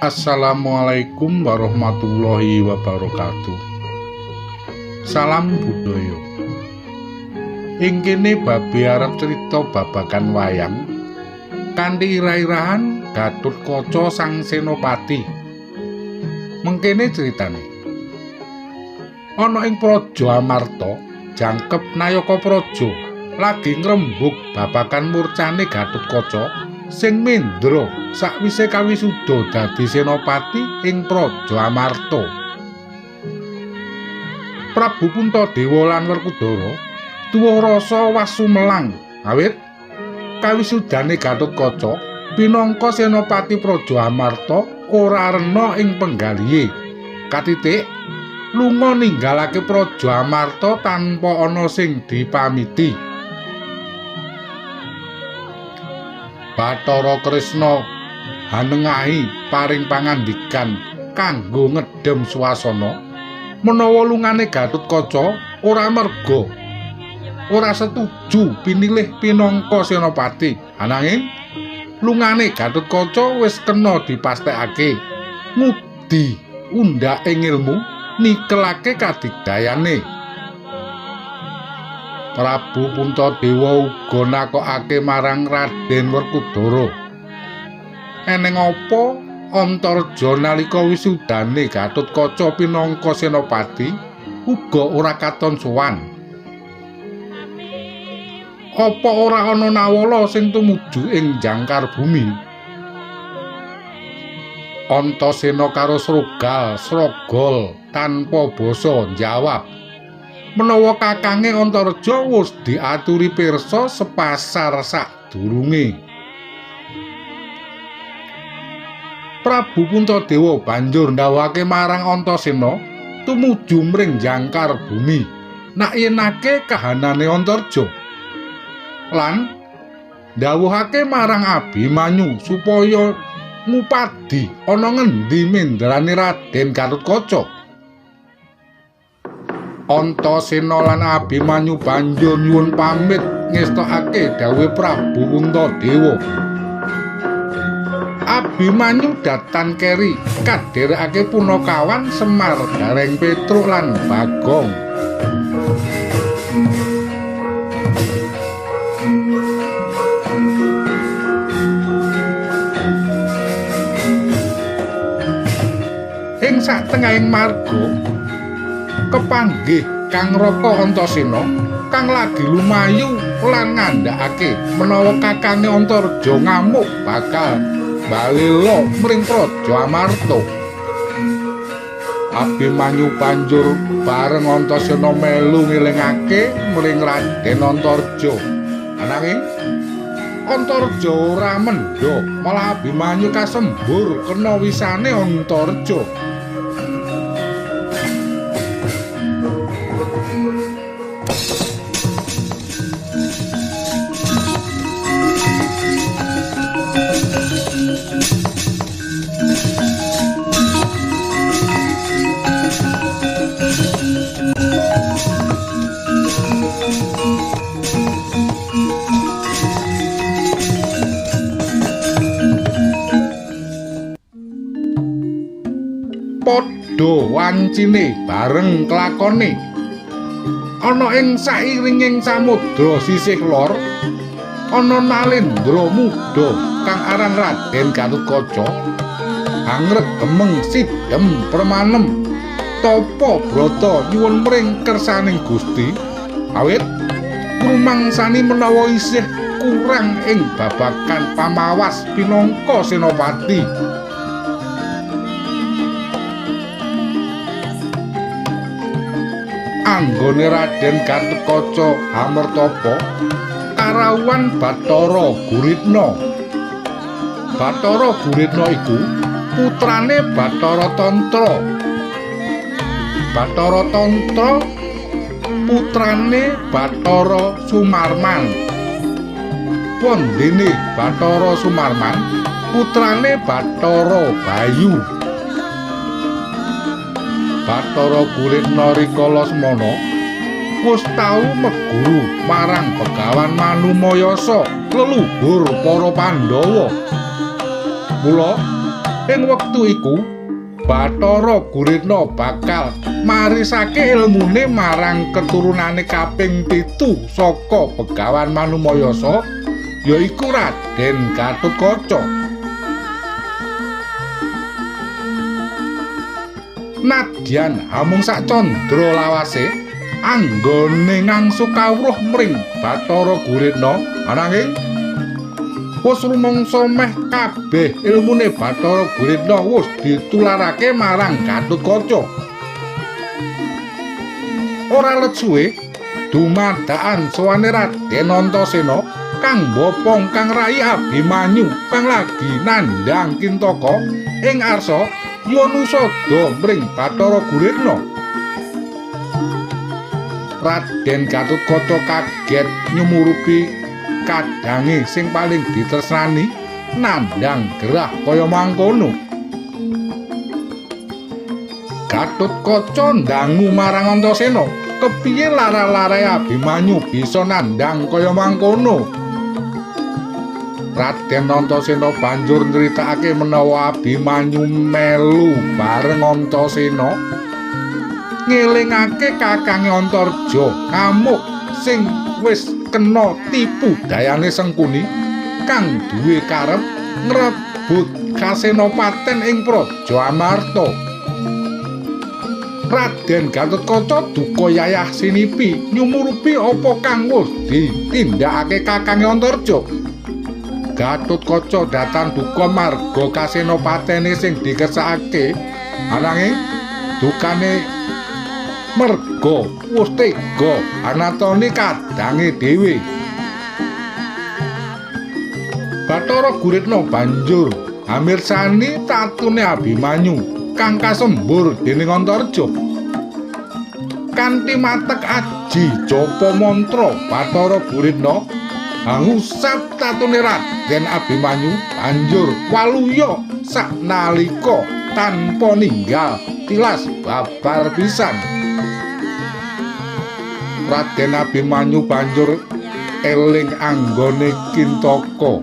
Assalamualaikum warahmatullahi wabarakatuh. Salam budaya. Ing kene babi arep crita babagan wayang kanthi irah-irahan Gatotkaca sang senopati. Mengkene critane. Ana ing Praja Amarta, jangkep Nayaka Praja lagi ngrembug babagan murcane Gatotkaca sing mendra sakwise kawisuda dadi senopati ing Praja Amarta. Prabu Puntadewa lan Werkudara tuwuh rasa wasumelang awit kawisudane Gatotkaca pinangka senopati Praja Amarta ora rena ing penggalihe. Katitik lunga ninggalake Praja Amarta tanpa ana sing dipamiti. Bathara Kresna hanengahi paring pangandikan kanggo ngedhem swasana menawa lungane Gatotkaca ora merga ora setuju pinilih pinangka senopati. Ananging lungane Gatotkaca wis kena dipastekake ngudi undhak ing ilmu nikelake kadigdayane. Prabu Puntadewa uga nakokake marang Raden Werkudara. Eneng apa Antareja nalika wisudane Gatotkaca pinangka senopati uga ora katon sowan. Apa ora ana nawala sing tumuju ing jangkar bumi? Antasena karo Srogol tanpa basa njawab. Menawa kakange Antareja wis diaturi pirsa sepasar sadurunge. Prabu Puntadewa banjur ndhawuhake marang Antasena tumuju mring jangkar bumi nakyenake kahanane Antareja lan ndhawuhake marang Abimanyu supaya ngupadi ana ngendi mendrane Raden Gatotkaca. Antasena lan Abimanyu banjur nyuwun pamit ngestokake dawuhe Prabu Puntadewa. Abimanyu datan keri kadherekake Punakawan, Semar, Gareng Petruk lan Bagong. Ing satengahing marga kepanggih Kang Raka Antasena kang lagi lumayu lan ngandhakake menawa kakange Antareja ngamuk bakal balela mring Praja Amarta. Abimanyu banjur bareng Antasena melu ngelingake mring Raden Antareja. Ananging Antareja ora mendha, malah Abimanyu kasembur kena wisane Antareja. Padha wancine bareng kelakone ana ing sairinging samudra sisih lor ana Nalendra muda kang aran Raden Gatotkaca angrek gemeng sidhem permanem tapa brata nyuwun mring kersaning Gusti awit rumangsani menawa isih kurang ing babagan pamawas pinangka senopati. Anggone Raden Gatotkaca Amartapa karawuhan Bathara Guritna. Bathara Guritna iku putrane Bathara Tantra. Bathara Tantra putrane Bathara Sumarman. Pondene Bathara Sumarman putrane Bathara Bayu. Bathara Guritna rikala semana wis tau meguru marang Begawan Manumayasa leluhur para Pandhawa. Mula Ing wektu iku Bathara Guritna bakal marisake ilmune marang keturunane kaping 7 saka Begawan Manumayasa yaiku Raden Gatotkaca. Nadyan amung sak candra lawase anggone ngangsu kawruh mring Bathara Guritna ananging wis rumangsa meh kabeh ilmune Bathara Guritna wis ditularake marang Gatotkaca. Ora let suwe dumadakan sowane Raden Antasena kang bopong kang rai Abimanyu kang lagi nandhang Kintaka ing arsa Yanusada mring Bathara Guritna. Raden Gatotkaca kaget nyumurupi kadange sing paling ditresnani nandhang gerah kaya mangkono. Gatotkaca ndangu marang Antasena, kepiye lara-larae Abimanyu bisa nandhang kaya mangkono. Raden Antasena banjur nyritakake menawa Abimanyu melu bareng Antasena ngelingake kakange Antarja ngamuk sing wis kena tipu dayane Sengkuni kang duwe karep ngrebut Kasenopaten ing Praja Amarta. Raden Gatotkaca duka yayah sinipi nyumurupi apa kang wis ditindakake kakange Antarja. Gatotkaca datang duka marga Kasenopatene sing dikersakake ananging dukane merga wis tega anatoni kadange dhewe. Bathara Guritna banjur amirsani tatune Abimanyu kang kasembur dening Antarja. Kanthi matek aji japa mantra Bathara Guritna ngusap tatune Raden Abimanyu banjur waluya saknalika tanpa ninggal tilas babar pisan. Raden Abimanyu banjur eling anggone Kintaka.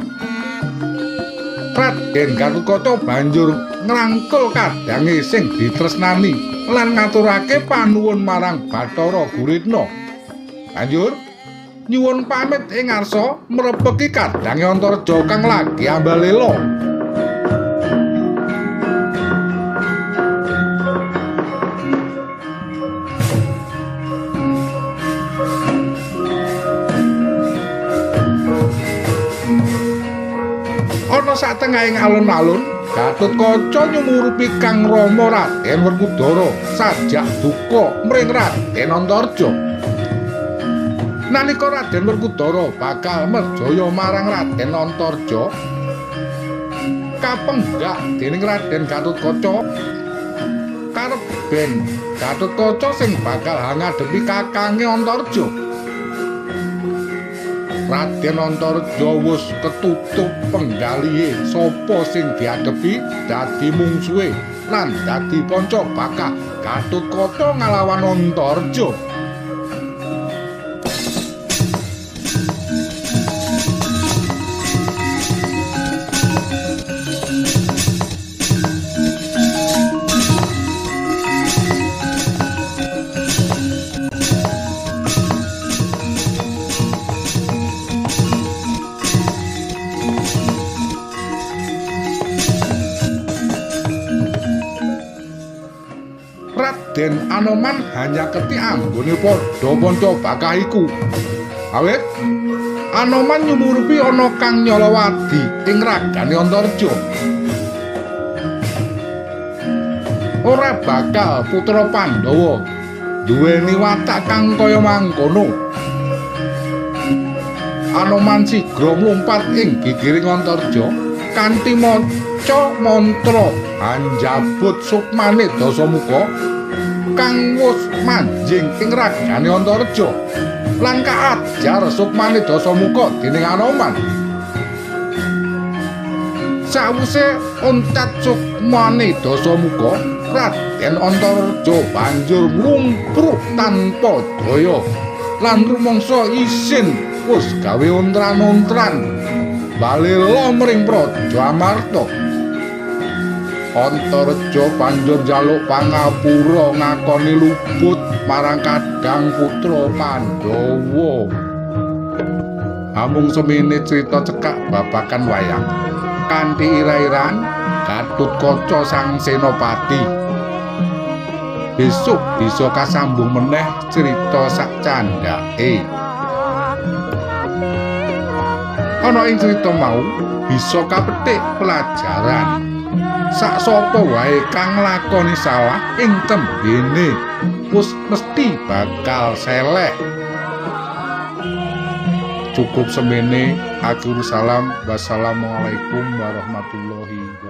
Raden Gatotkaca banjur ngrangkul kadange sing ditresnani lan ngaturake panuwun marang Bathara Guritna. Banjur nyuwun pamit ing ngarsa mrebeki kadange Antarja kang lagi ambalela. Ana satengahing alun-alun Gatotkaca nyumurupi Kang Rama Raden Werkudara sajak duka mring Raden Antarja. Nalika Raden Werkudara bakal merjaya marang Raden Antarja kapenggak dening Raden Gatotkaca karep ben Gatotkaca sing bakal ngadhepi kakange Antarja. Raden Antarja wis ketutup penggalihe sapa sing diadepi dadi mungsuhe lan dadi panca bakal Gatotkaca nglawan Antarja. Raden Anoman hanya keti anggone padha panca bakah iku. Awit Anoman nyumurupi ana kang nyolowadi ing ragane Antarja. Ora bakal putra Pandhawa duweni watak kang kaya mangkono. Anoman sigra mlumpat ing gigiring Antarja kanthi maca mantra anjabut sukmane Dasamuka kang wus manjing ing ragane Antarja lan kaajar sukmane Dasamuka dening Anoman. Sawise oncat sukmane Dasamuka, Raden Antarja banjur mlumpruk tanpa daya lan rumangsa isin wis gawe ontran-ontran balela mring Praja Amarta. Antareja banjur njaluk pangapura ngakoni luput marang kadang putra Pandhawa. Amung semene crita cekak babagan wayang. Kanthi ira-iran Gatotkaca sang senopati. Besok bisa kasambung meneh crita sak candhake. Ana ing crita mau bisa kapetik pelajaran. Sak sapa wae kang nglakoni salah ing tembene wis mesti bakal seleh. Cukup semene. Akhirul salam. Wassalamualaikum warahmatullahi wabarakatuh.